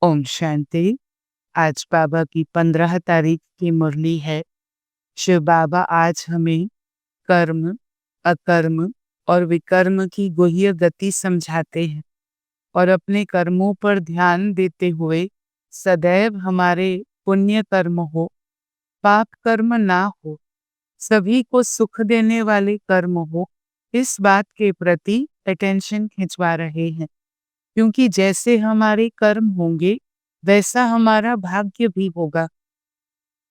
ओम शांति। आज बाबा की 15 तारीख की मुरली है। शिव बाबा आज हमें कर्म, अकर्म और विकर्म की गुह्य गति समझाते हैं और अपने कर्मों पर ध्यान देते हुए सदैव हमारे पुण्य कर्म हो, पाप कर्म ना हो, सभी को सुख देने वाले कर्म हो, इस बात के प्रति अटेंशन खिंचवा रहे हैं। क्योंकि जैसे हमारे कर्म होंगे वैसा हमारा भाग्य भी होगा।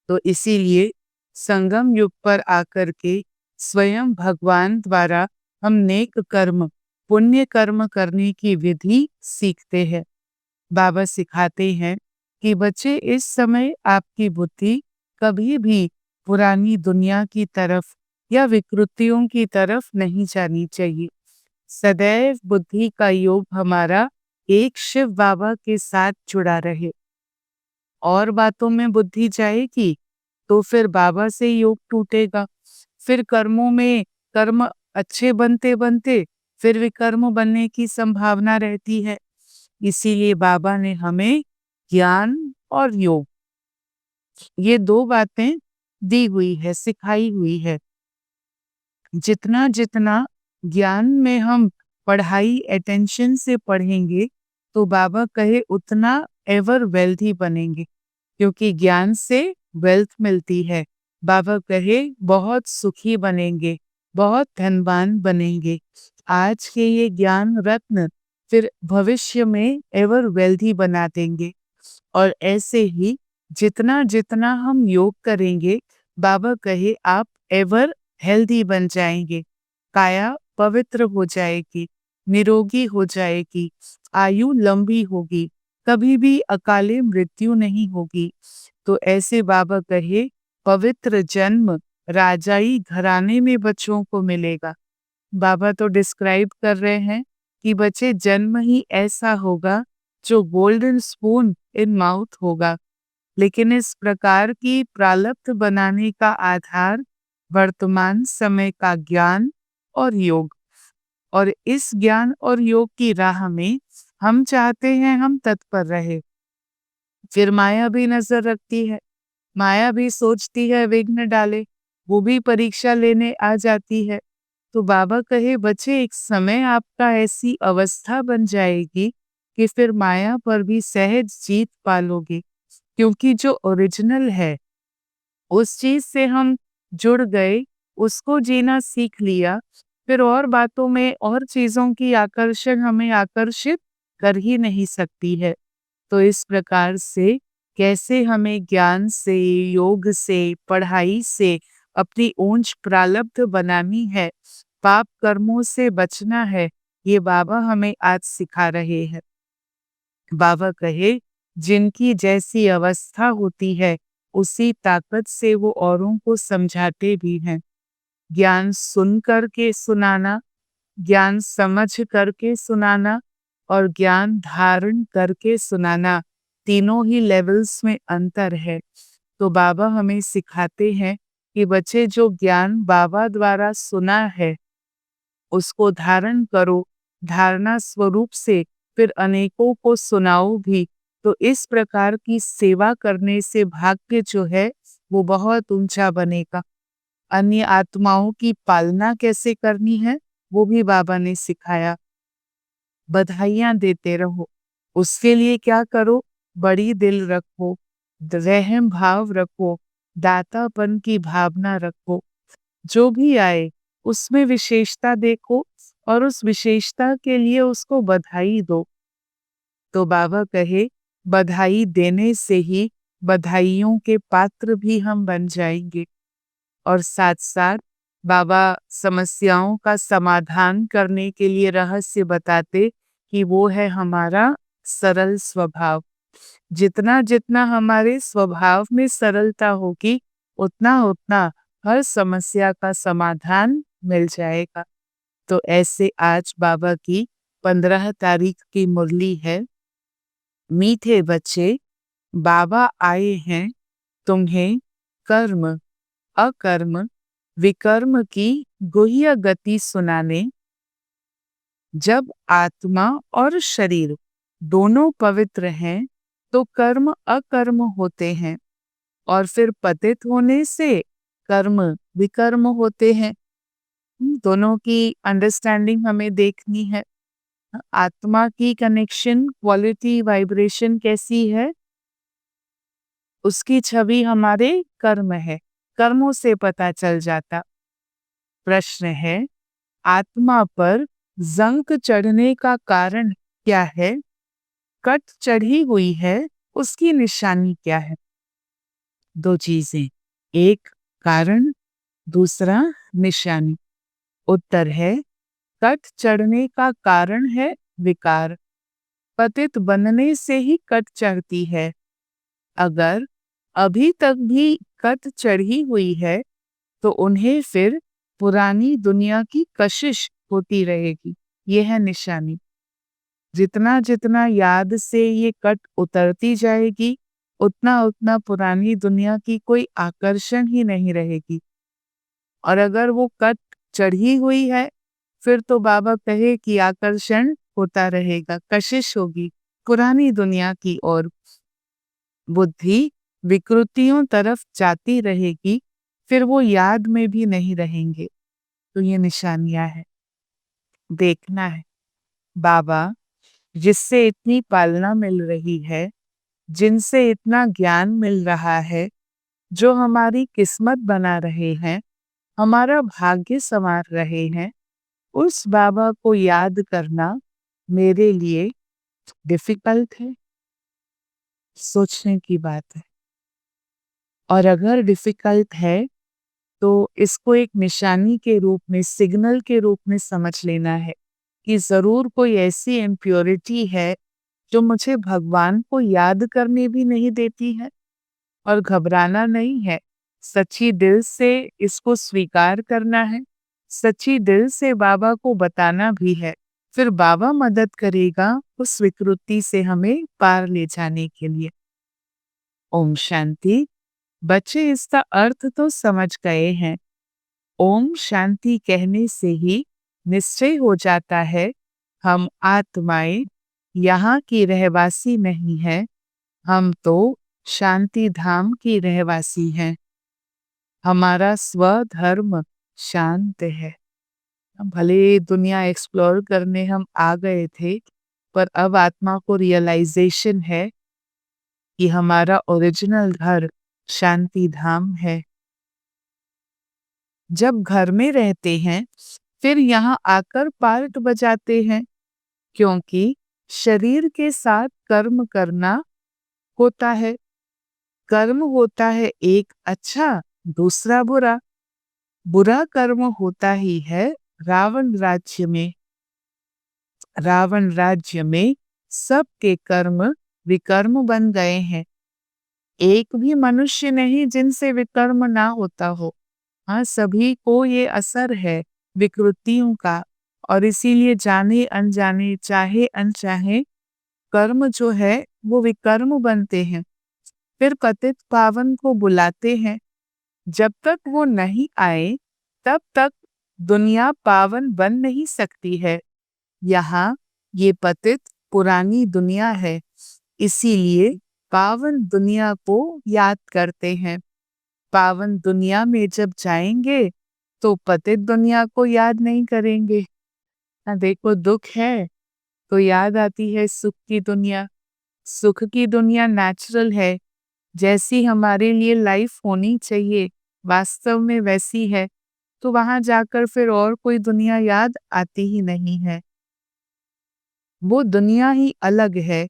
तो इसीलिए संगम युग पर आकर के स्वयं भगवान द्वारा हम नेक कर्म, पुण्य कर्म करने की विधि सीखते हैं। बाबा सिखाते हैं कि बच्चे, इस समय आपकी बुद्धि कभी भी पुरानी दुनिया की तरफ या विकृतियों की तरफ नहीं जानी चाहिए। सदैव बुद्धि का योग हमारा एक शिव बाबा के साथ जुड़ा रहे। और बातों में बुद्धि जाएगी तो फिर बाबा से योग टूटेगा। फिर कर्मों में कर्म अच्छे बनते बनते फिर विकर्म बनने की संभावना रहती है। इसीलिए बाबा ने हमें ज्ञान और योग, ये दो बातें दी हुई है, सिखाई हुई है। जितना जितना ज्ञान में हम पढ़ाई अटेंशन से पढ़ेंगे तो बाबा कहे उतना एवर वेल्थी बनेंगे, क्योंकि ज्ञान से वेल्थ मिलती है। बाबा कहे बहुत सुखी बनेंगे, बहुत धनवान बनेंगे। आज के ये ज्ञान रत्न फिर भविष्य में एवर वेल्थी बना देंगे। और ऐसे ही जितना जितना हम योग करेंगे, बाबा कहे आप एवर हेल्दी बन जाएंगे, काया पवित्र हो जाएगी, निरोगी हो जाएगी, आयु लंबी होगी, कभी भी अकाले मृत्यु नहीं होगी। तो ऐसे बाबा कहे पवित्र जन्म राजाई घराने में बच्चों को मिलेगा। बाबा तो डिस्क्राइब कर रहे हैं कि बच्चे जन्म ही ऐसा होगा जो गोल्डन स्पून इन माउथ होगा। लेकिन इस प्रकार की प्रारब्ध बनाने का आधार वर्तमान समय का ज्ञान और योग। और इस ज्ञान और योग की राह में हम चाहते हैं हम तत्पर रहे। फिर माया भी नजर रखती है, माया भी सोचती है विघ्न डाले, वो भी परीक्षा लेने आ जाती है। तो बाबा कहे बच्चे, एक समय आपका ऐसी अवस्था बन जाएगी कि फिर माया पर भी सहज जीत पालोगे। क्योंकि जो ओरिजिनल है, उस चीज से हम जुड़ गए, उसको जीना सीख लिया, फिर और बातों में और चीजों की आकर्षण हमें आकर्षित कर ही नहीं सकती है। तो इस प्रकार से कैसे हमें ज्ञान से, योग से, पढ़ाई से अपनी ऊंच प्रारब्ध बनानी है, पाप कर्मों से बचना है, ये बाबा हमें आज सिखा रहे हैं। बाबा कहे जिनकी जैसी अवस्था होती है उसी ताकत से वो औरों को समझाते भी हैं। ज्ञान सुन करके सुनाना, ज्ञान समझ करके सुनाना और ज्ञान धारण करके सुनाना, तीनों ही लेवल्स में अंतर है। तो बाबा हमें सिखाते हैं कि बच्चे, जो ज्ञान बाबा द्वारा सुना है उसको धारण करो, धारणा स्वरूप से फिर अनेकों को सुनाओ भी। तो इस प्रकार की सेवा करने से भाग्य जो है वो बहुत ऊंचा बनेगा। अन्य आत्माओं की पालना कैसे करनी है वो भी बाबा ने सिखाया। बधाइयां देते रहो, उसके लिए क्या करो, बड़ी दिल रखो, रहम भाव रखो, दातापन की भावना रखो। जो भी आए उसमें विशेषता देखो और उस विशेषता के लिए उसको बधाई दो। तो बाबा कहे बधाई देने से ही बधाइयों के पात्र भी हम बन जाएंगे। और साथ साथ बाबा समस्याओं का समाधान करने के लिए रहस्य बताते कि वो है हमारा सरल स्वभाव। जितना जितना हमारे स्वभाव में सरलता होगी उतना उतना हर समस्या का समाधान मिल जाएगा। तो ऐसे आज बाबा की 15 तारीख की मुरली है। मीठे बच्चे, बाबा आए हैं तुम्हें कर्म, अकर्म, विकर्म की गुह्य गति सुनाने। जब आत्मा और शरीर दोनों पवित्र हैं तो कर्म अकर्म होते हैं और फिर पतित होने से कर्म विकर्म होते हैं। दोनों की अंडरस्टैंडिंग हमें देखनी है। आत्मा की कनेक्शन, क्वालिटी, वाइब्रेशन कैसी है, उसकी छवि हमारे कर्म है। कर्मों से पता चल जाता। प्रश्न है, आत्मा पर जंक चढ़ने का कारण क्या है? कट चढ़ी हुई है, उसकी निशानी क्या है? दो चीजें, एक कारण, दूसरा निशानी। उत्तर है, कट चढ़ने का कारण है विकार। पतित बनने से ही कट चढ़ती है। अगर अभी तक भी कट चढ़ी हुई है तो उन्हें फिर पुरानी दुनिया की कशिश होती रहेगी। यह है निशानी। जितना जितना याद से ये कट उतरती जाएगी, उतना उतना पुरानी दुनिया की कोई आकर्षण ही नहीं रहेगी। और अगर वो कट चढ़ी हुई है, फिर तो बाबा कहे कि आकर्षण होता रहेगा, कशिश होगी पुरानी दुनिया की ओर। बुद्धि विकृतियों तरफ जाती रहेगी, फिर वो याद में भी नहीं रहेंगे। तो ये निशानियां हैं, देखना है। बाबा जिससे इतनी पालना मिल रही है, जिनसे इतना ज्ञान मिल रहा है, जो हमारी किस्मत बना रहे हैं, हमारा भाग्य संवार रहे हैं, उस बाबा को याद करना मेरे लिए डिफिकल्ट है, सोचने की बात है। और अगर डिफिकल्ट है तो इसको एक निशानी के रूप में, सिग्नल के रूप में समझ लेना है कि जरूर कोई ऐसी इम्प्योरिटी है जो मुझे भगवान को याद करने भी नहीं देती है। और घबराना नहीं है, सच्ची दिल से इसको स्वीकार करना है, सच्ची दिल से बाबा को बताना भी है। फिर बाबा मदद करेगा उस विकृति से हमें पार ले जाने के लिए। ओम शांति। बच्चे इसका अर्थ तो समझ गए हैं। ओम शांति कहने से ही निश्चय हो जाता है हम आत्माएं यहाँ की रहवासी नहीं हैं, हम तो शांति धाम की रहवासी हैं। हमारा स्वधर्म शांत है। भले दुनिया एक्सप्लोर करने हम आ गए थे, पर अब आत्मा को रियलाइजेशन है कि हमारा ओरिजिनल घर शांति धाम है। जब घर में रहते हैं, फिर यहाँ आकर पार्ट बजाते हैं, क्योंकि शरीर के साथ कर्म करना होता है। कर्म होता है एक अच्छा, दूसरा बुरा। बुरा कर्म होता ही है रावण राज्य में। रावण राज्य में सबके कर्म विकर्म बन गए हैं। एक भी मनुष्य नहीं जिनसे विकर्म ना होता हो। हाँ, सभी को ये असर है विकृतियों का, और इसीलिए जाने अनजाने, चाहे अनचाहे, कर्म जो है वो विकर्म बनते हैं। फिर पतित पावन को बुलाते हैं। जब तक वो नहीं आए, तब तक दुनिया पावन बन नहीं सकती है। यहाँ ये पतित पुरानी दुनिया है, इसीलिए पावन दुनिया को याद करते हैं। पावन दुनिया में जब जाएंगे तो पतित दुनिया को याद नहीं करेंगे। देखो, दुख है तो याद आती है सुख की दुनिया। सुख की दुनिया नेचुरल है, जैसी हमारे लिए लाइफ होनी चाहिए वास्तव में वैसी है, तो वहां जाकर फिर और कोई दुनिया याद आती ही नहीं है। वो दुनिया ही अलग है।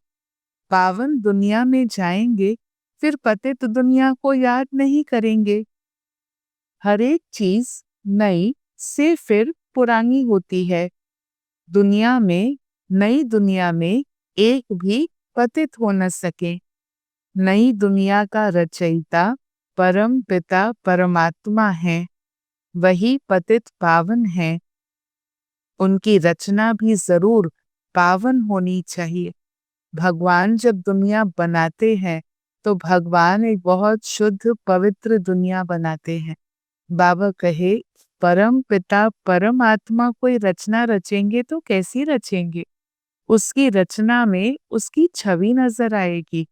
पावन दुनिया में जाएंगे, फिर पतित दुनिया को याद नहीं करेंगे। हर एक चीज नई से फिर पुरानी होती है। दुनिया में, नई दुनिया में एक भी पतित हो न सके। नई दुनिया का रचयिता परम पिता परमात्मा है, वही पतित पावन है। उनकी रचना भी जरूर पावन होनी चाहिए। भगवान जब दुनिया बनाते हैं तो भगवान एक बहुत शुद्ध पवित्र दुनिया बनाते हैं। बाबा कहे, परम पिता परमात्मा कोई रचना रचेंगे तो कैसी रचेंगे? उसकी रचना में उसकी छवि नजर आएगी।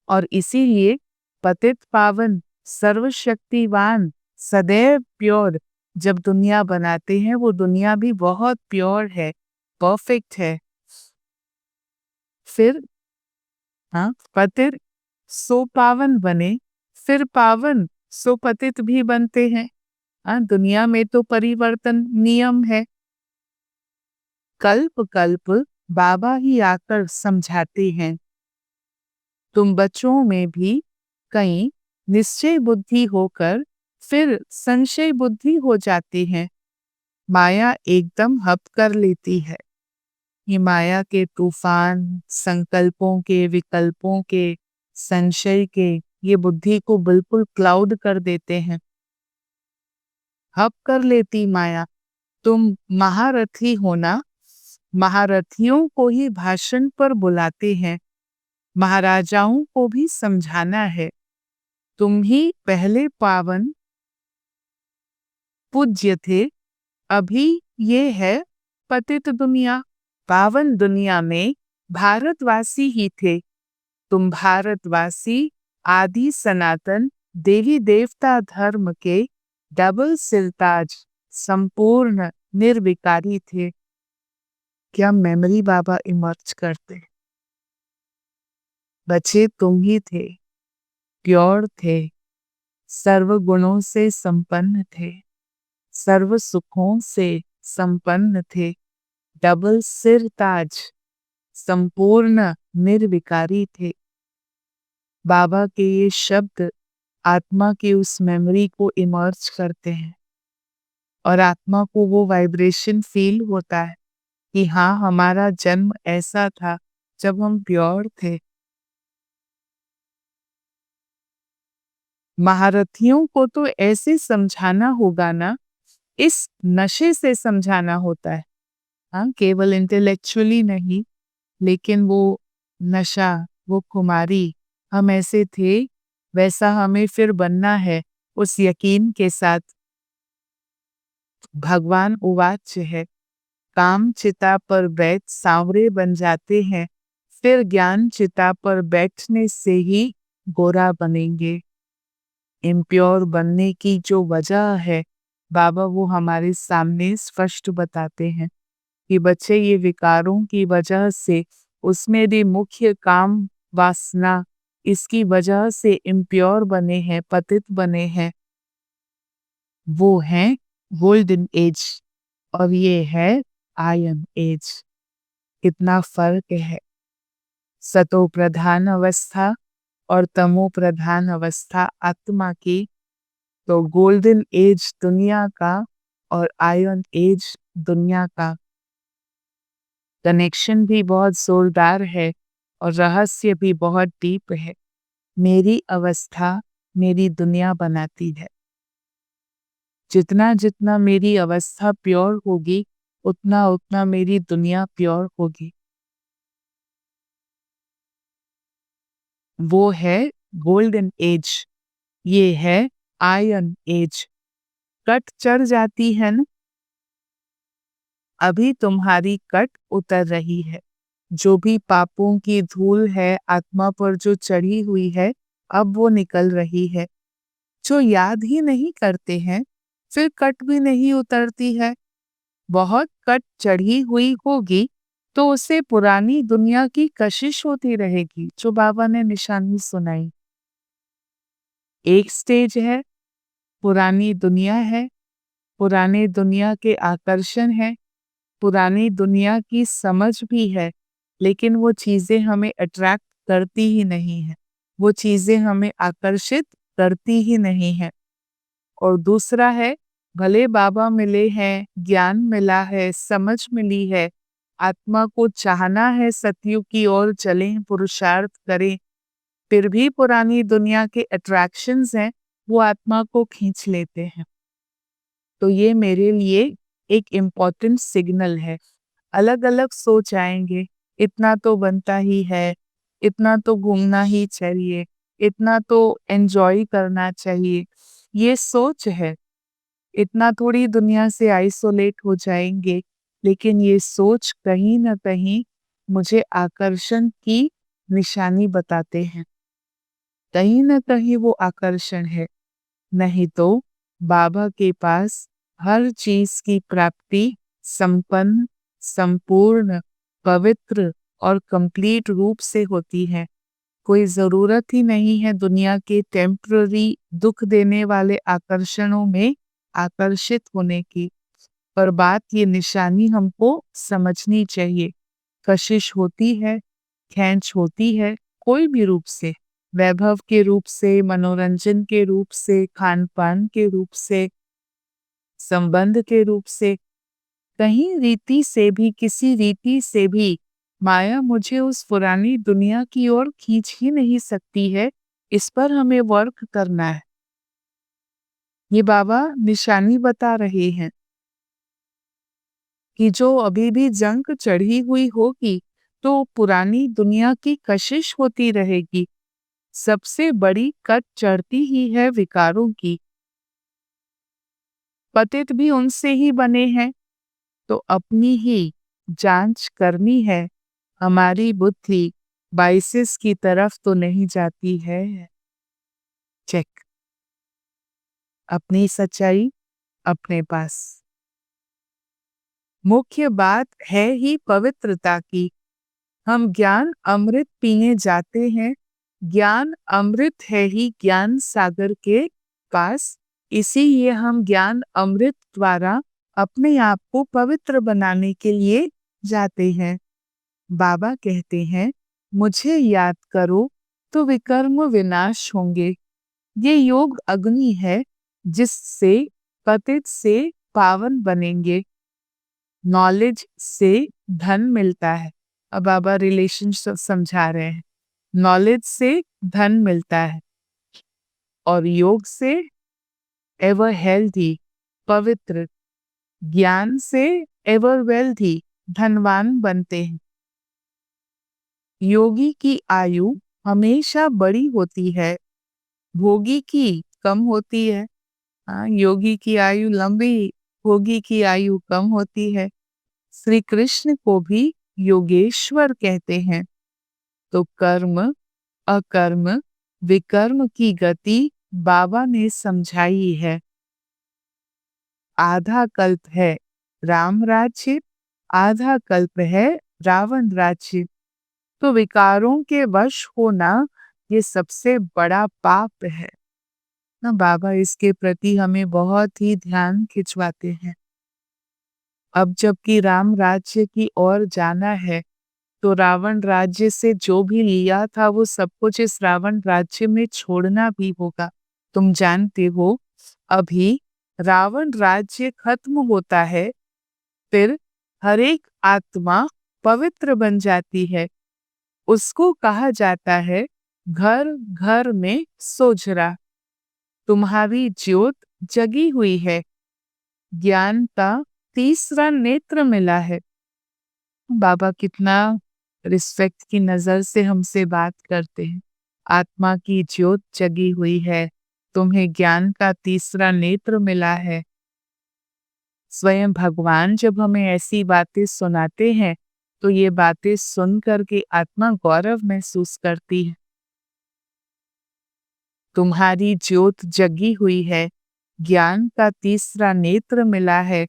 और इसीलिए पतित पावन सर्वशक्तिवान सदैव प्योर जब दुनिया बनाते हैं वो दुनिया भी बहुत प्योर है, परफेक्ट है। फिर पतित सो पावन बने, फिर पावन सो पतित भी बनते हैं। दुनिया में तो परिवर्तन नियम है। कल्प कल्प बाबा ही आकर समझाते हैं। तुम बच्चों में भी कहीं निश्चय बुद्धि होकर फिर संशय बुद्धि हो जाती है। माया एकदम हप कर लेती है। ये माया के तूफान, संकल्पों के, विकल्पों के, संशय के ये बुद्धि को बिल्कुल क्लाउड कर देते हैं। हप कर लेती माया। तुम महारथी होना, महारथियों को ही भाषण पर बुलाते हैं, महाराजाओं को भी समझाना है। तुम ही पहले पावन पूज्य थे, अभी ये है पतित दुनिया। पावन दुनिया में भारतवासी ही थे। तुम भारतवासी आदि सनातन देवी देवता धर्म के डबल सिरताज संपूर्ण निर्विकारी थे। क्या मेमोरी बाबा इमर्ज करते। बच्चे तुम ही थे, प्योर थे, सर्व गुणों से संपन्न थे, सर्व सुखों से संपन्न थे, डबल सिर ताज, संपूर्ण निर्विकारी थे। बाबा के ये शब्द आत्मा की उस मेमोरी को इमर्ज करते हैं और आत्मा को वो वाइब्रेशन फील होता है कि हाँ, हमारा जन्म ऐसा था जब हम प्योर थे। महारथियों को तो ऐसे समझाना होगा ना, इस नशे से समझाना होता है। केवल इंटेलेक्चुअली नहीं, लेकिन वो नशा, वो खुमारी, हम ऐसे थे, वैसा हमें फिर बनना है, उस यकीन के साथ। भगवान उवाच है, काम चिता पर बैठ सांवरे बन जाते हैं, फिर ज्ञान चिता पर बैठने से ही गोरा बनेंगे। इम्प्योर बनने की जो वजह है, बाबा वो हमारे सामने स्पष्ट बताते हैं कि बच्चे ये विकारों की वजह से, उसमें भी मुख्य काम वासना, इसकी वजह से इम्प्योर बने हैं, पतित बने हैं। वो हैं गोल्डन एज और ये है आयन एज। कितना फर्क है सतो प्रधान अवस्था और तमो प्रधान अवस्था आत्मा की। तो गोल्डन एज दुनिया का और आयन एज दुनिया का कनेक्शन भी बहुत जोरदार है और रहस्य भी बहुत डीप है। मेरी अवस्था मेरी दुनिया बनाती है। जितना जितना मेरी अवस्था प्योर होगी, उतना उतना मेरी दुनिया प्योर होगी। वो है गोल्डन एज, ये है आयन एज। कट चढ़ जाती है ना, अभी तुम्हारी कट उतर रही है। जो भी पापों की धूल है आत्मा पर जो चढ़ी हुई है, अब वो निकल रही है। जो याद ही नहीं करते हैं, फिर कट भी नहीं उतरती है। बहुत कट चढ़ी हुई होगी तो उसे पुरानी दुनिया की कशिश होती रहेगी, जो बाबा ने निशानी सुनाई। एक स्टेज है, पुरानी दुनिया है, पुरानी दुनिया के आकर्षण है, पुरानी दुनिया की समझ भी है, लेकिन वो चीज़ें हमें अट्रैक्ट करती ही नहीं है, वो चीज़ें हमें आकर्षित करती ही नहीं है। और दूसरा है, भले बाबा मिले हैं, ज्ञान मिला है, समझ मिली है, आत्मा को चाहना है सतयुग की ओर चलें, पुरुषार्थ करें, फिर भी पुरानी दुनिया के अट्रैक्शंस हैं, वो आत्मा को खींच लेते हैं। तो ये मेरे लिए एक इम्पॉर्टेंट सिग्नल है। अलग-अलग सोच आएँगे, इतना तो बनता ही है, इतना तो घूमना ही चाहिए, इतना तो एन्जॉय करना चाहिए, ये सोच है। इतना थोड़ी दुनिया से आइसोलेट हो जाएँगे, लेकिन ये सोच कहीं न कहीं मुझे आकर्षण की निशानी बताते हैं। कहीं न कहीं वो आकर्षण है। नहीं तो बाबा के पास हर चीज़ की प्राप्ति संपन्न, संपूर्ण, पवित्र और कंप्लीट रूप से होती है। कोई ज़रूरत ही नहीं है दुनिया के टेम्पररी दुःख देने वाले आकर्षणों में आकर्षित होने की। पर बात ये निशानी हमको समझनी चाहिए। कशिश होती है, खींच होती है, कोई भी रूप से, वैभव के रूप से, मनोरंजन के रूप से, खान-पान के रूप से, संबंध के रूप से, कहीं रीति से भी, किसी रीति से भी माया मुझे उस पुरानी दुनिया की ओर खींच ही नहीं सकती है। इस पर हमें वर्क करना है। ये बाबा निशानी बता रहे हैं कि जो अभी भी जंग चढ़ी हुई होगी, तो पुरानी दुनिया की कशिश होती रहेगी। सबसे बड़ी कट चढ़ती ही है विकारों की। पतित भी उनसे ही बने हैं, तो अपनी ही जांच करनी है। हमारी बुद्धि बाइसिस की तरफ तो नहीं जाती है। चेक। अपनी सच्चाई अपने पास। मुख्य बात है ही पवित्रता की। हम ज्ञान अमृत पीने जाते हैं। ज्ञान अमृत है ही ज्ञान सागर के पास। इसीलिए हम ज्ञान अमृत द्वारा अपने आप को पवित्र बनाने के लिए जाते हैं। बाबा कहते हैं, मुझे याद करो तो विकर्म विनाश होंगे। ये योग अग्नि है जिससे पतित से पावन बनेंगे। नॉलेज से धन मिलता है। अब बाबा रिलेशनशिप समझा रहे हैं। नॉलेज से धन मिलता है और योग से एवर हेल्थी, पवित्र, ज्ञान से एवर वेल्थी, धनवान बनते हैं। योगी की आयु हमेशा बड़ी होती है, भोगी की कम होती है। हाँ, योगी की आयु लंबी, भोगी की आयु कम होती है। श्री कृष्ण को भी योगेश्वर कहते हैं। तो कर्म, अकर्म, विकर्म की गति बाबा ने समझाई है। आधा कल्प है राम राज्य, आधा कल्प है रावण राज्य। तो विकारों के वश होना ये सबसे बड़ा पाप है ना। बाबा इसके प्रति हमें बहुत ही ध्यान खिंचवाते हैं। अब जबकि राम राज्य की ओर जाना है, तो रावण राज्य से जो भी लिया था वो सब कुछ इस रावण राज्य में छोड़ना भी होगा। तुम जानते हो, अभी रावण राज्य खत्म होता है, फिर हर एक आत्मा पवित्र बन जाती है। उसको कहा जाता है घर घर में सोजरा। तुम्हारी ज्योत जगी हुई है। ज्ञान का तीसरा नेत्र मिला है। बाबा कितना रिस्पेक्ट की नजर से हमसे बात करते हैं। आत्मा की ज्योत जगी हुई है, तुम्हें ज्ञान का तीसरा नेत्र मिला है। स्वयं भगवान जब हमें ऐसी बातें सुनाते हैं, तो ये बातें सुन करके आत्मा गौरव महसूस करती है। तुम्हारी ज्योत जगी हुई है, ज्ञान का तीसरा नेत्र मिला है।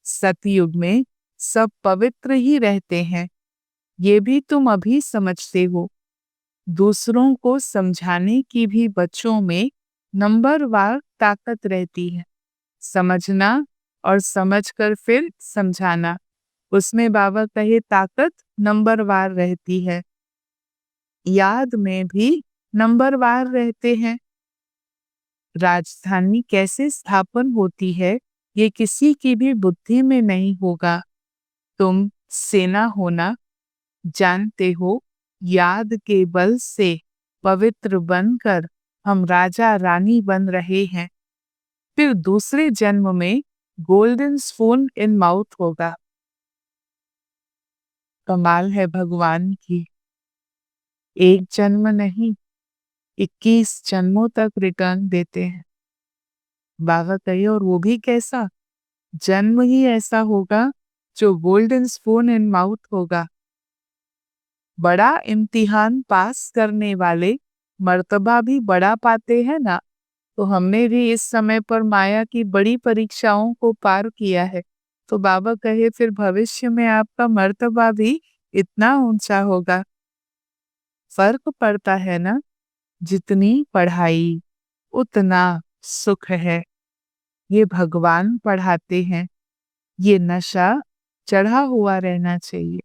सतयुग में सब पवित्र ही रहते हैं, ये भी तुम अभी समझते हो। दूसरों को समझाने की भी बच्चों में नंबरवार ताकत रहती है। समझना और समझकर फिर समझाना, उसमें बाबा कहे ताकत नंबरवार रहती है। याद में भी नंबरवार रहते हैं। राजधानी कैसे स्थापन होती है, ये किसी की भी बुद्धि में नहीं होगा। तुम सेना होना जानते हो, याद के बल से पवित्र बनकर हम राजा रानी बन रहे हैं। फिर दूसरे जन्म में गोल्डन स्पून इन माउथ होगा। कमाल है भगवान की। एक जन्म नहीं, 21 जन्मों तक रिटर्न देते हैं। बाबा कहिए और वो भी कैसा? जन्म ही ऐसा होगा जो गोल्डन स्पून इन माउथ होगा। बड़ा इम्तिहान पास करने वाले मर्तबा भी बड़ा पाते हैं ना, तो हमने भी इस समय पर माया की बड़ी परीक्षाओं को पार किया है। तो बाबा कहे फिर भविष्य में आपका मर्तबा भी इतना ऊंचा होगा। फर्क पड़ता है ना, जितनी पढ़ाई उतना सुख है। ये भगवान पढ़ाते हैं। ये नशा चढ़ा हुआ रहना चाहिए।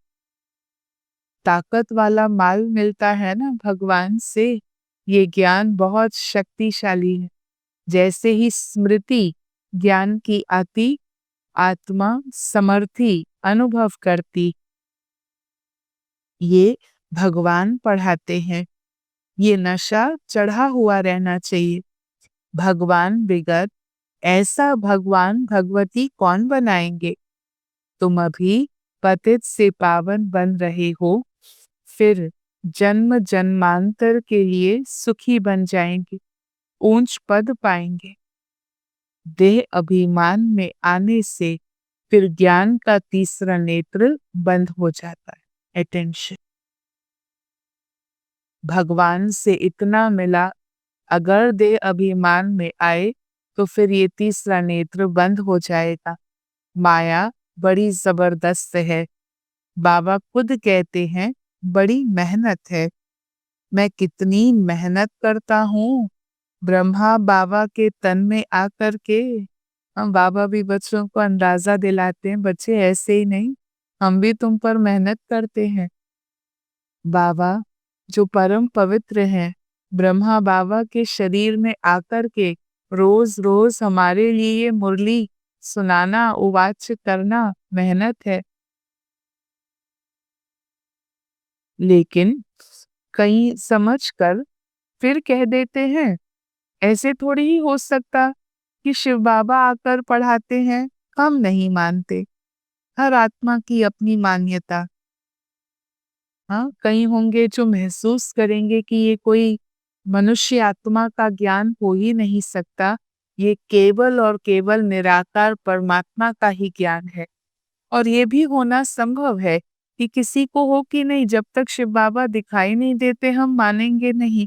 ताकत वाला माल मिलता है ना भगवान से, ये ज्ञान बहुत शक्तिशाली है। जैसे ही स्मृति ज्ञान की आती, आत्मा समर्थी अनुभव करती। ये भगवान पढ़ाते हैं। ये नशा चढ़ा हुआ रहना चाहिए। भगवान विगत ऐसा भगवान भगवती कौन बनाएंगे? तुम अभी पतित से पावन बन रहे हो, फिर जन्म जन्मांतर के लिए सुखी बन जाएंगे, ऊंच पद पाएंगे। देह अभिमान में आने से फिर ज्ञान का तीसरा नेत्र बंद हो जाता है। अटेंशन। भगवान से इतना मिला, अगर देह अभिमान में आए तो फिर ये तीसरा नेत्र बंद हो जाएगा। माया बड़ी जबरदस्त है। बाबा खुद कहते हैं बड़ी मेहनत है। मैं कितनी मेहनत करता हूँ ब्रह्मा बाबा के तन में आकर के। हम बाबा भी बच्चों को अंदाजा दिलाते हैं, बच्चे ऐसे ही नहीं, हम भी तुम पर मेहनत करते हैं। बाबा जो परम पवित्र हैं, ब्रह्मा बाबा के शरीर में आकर के रोज रोज हमारे लिए ये मुरली सुनाना, उवाच करना मेहनत है। लेकिन कहीं समझकर फिर कह देते हैं, ऐसे थोड़ी ही हो सकता कि शिव बाबा आकर पढ़ाते हैं। हम नहीं मानते। हर आत्मा की अपनी मान्यता। हाँ, कई होंगे जो महसूस करेंगे कि ये कोई मनुष्य आत्मा का ज्ञान हो ही नहीं सकता। ये केवल और केवल निराकार परमात्मा का ही ज्ञान है। और ये भी होना संभव है कि किसी को हो कि नहीं, जब तक शिव बाबा दिखाई नहीं देते हम मानेंगे नहीं।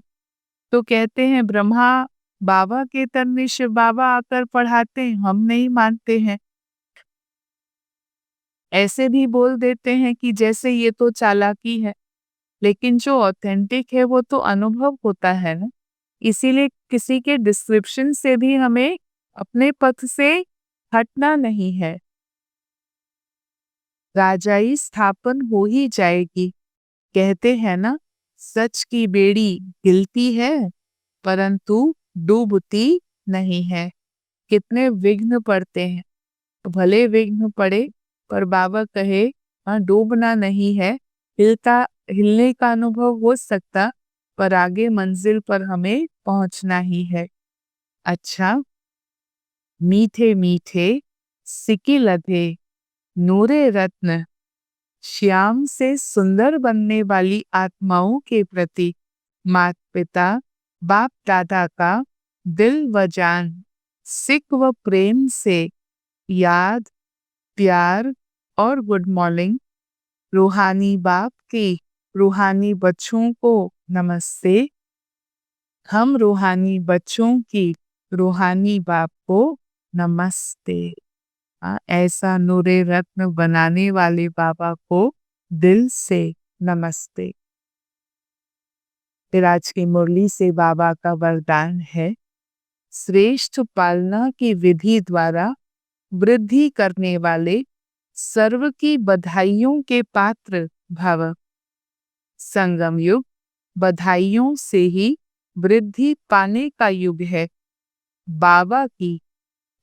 तो कहते हैं ब्रह्मा बाबा के तन में शिव बाबा आकर पढ़ाते हैं, हम नहीं मानते हैं। ऐसे भी बोल देते हैं कि जैसे ये तो चालाकी है, लेकिन जो ऑथेंटिक है वो तो अनुभव होता है ना। इसीलिए किसी के डिस्क्रिप्शन से भी हमें अपने पथ से हटना नहीं है। राजाई स्थापन हो ही जाएगी। कहते हैं ना, सच की बेड़ी हिलती है परंतु डूबती नहीं है। कितने विघ्न पड़ते हैं, भले विघ्न पड़े पर बाबा कहे हाँ डूबना नहीं है। हिलने का अनुभव हो सकता, पर आगे मंजिल पर हमें पहुंचना ही है। अच्छा, मीठे मीठे सिकी लधे नूरे रत्न श्याम से सुंदर बनने वाली आत्माओं के प्रति माता पिता बाप दादा का दिल व जान सिक व प्रेम से याद, प्यार और गुड मॉर्निंग। रूहानी बाप की रूहानी बच्चों को नमस्ते। हम रूहानी बच्चों की रूहानी बाप को नमस्ते। ऐसा नूरे रत्न बनाने वाले बाबा को दिल से नमस्ते। फिर आज की मुरली से बाबा का वरदान है, श्रेष्ठ पालना की विधि द्वारा वृद्धि करने वाले सर्व की बधाइयों के पात्र भव। संगम युग बधाइयों से ही वृद्धि पाने का युग है। बाबा की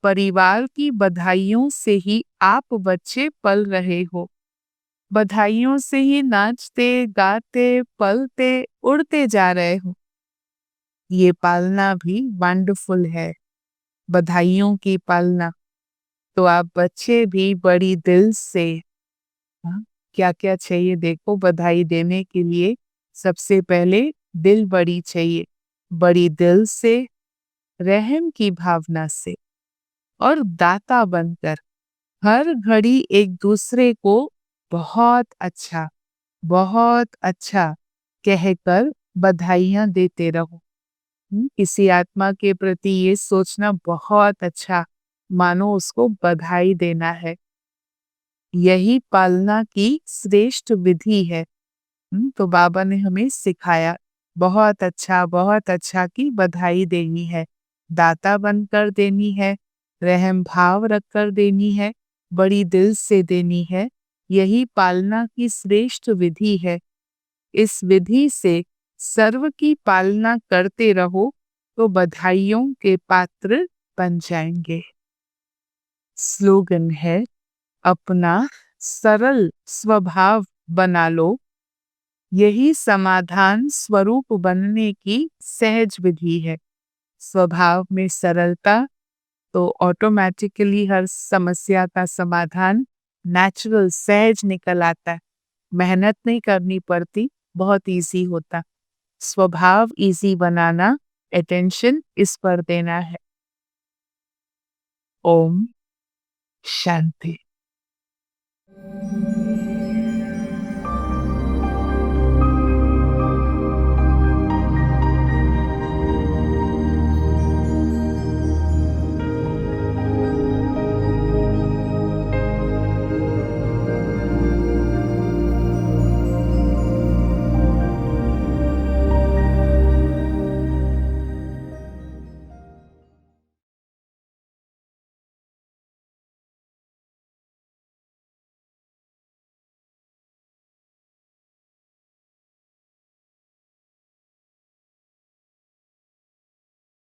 परिवार की बधाइयों से ही आप बच्चे पल रहे हो। बधाइयों से ही नाचते गाते पलते उड़ते जा रहे हो। ये पालना भी वंडरफुल है, बधाइयों की पालना। तो आप बच्चे भी बड़ी दिल से, क्या क्या चाहिए देखो बधाई देने के लिए। सबसे पहले दिल बड़ी चाहिए, बड़ी दिल से, रहम की भावना से और दाता बनकर हर घड़ी एक दूसरे को बहुत अच्छा कहकर बधाइयाँ देते रहो। किसी आत्मा के प्रति ये सोचना बहुत अच्छा, मानो उसको बधाई देना है। यही पालना की श्रेष्ठ विधि है। तो बाबा ने हमें सिखाया, बहुत अच्छा की बधाई देनी है, दाता बनकर देनी है, रहम भाव रखकर देनी है, बड़ी दिल से देनी है। यही पालना की श्रेष्ठ विधि है। इस विधि से सर्व की पालना करते रहो तो बधाइयों के पात्र बन जाएंगे। स्लोगन है, अपना सरल स्वभाव बना लो, यही समाधान स्वरूप बनने की सहज विधि है। स्वभाव में सरलता तो ऑटोमेटिकली हर समस्या का समाधान नेचुरल सहज निकल आता है। मेहनत नहीं करनी पड़ती, बहुत इजी होता। स्वभाव इजी बनाना, अटेंशन इस पर देना है। ओम शांति।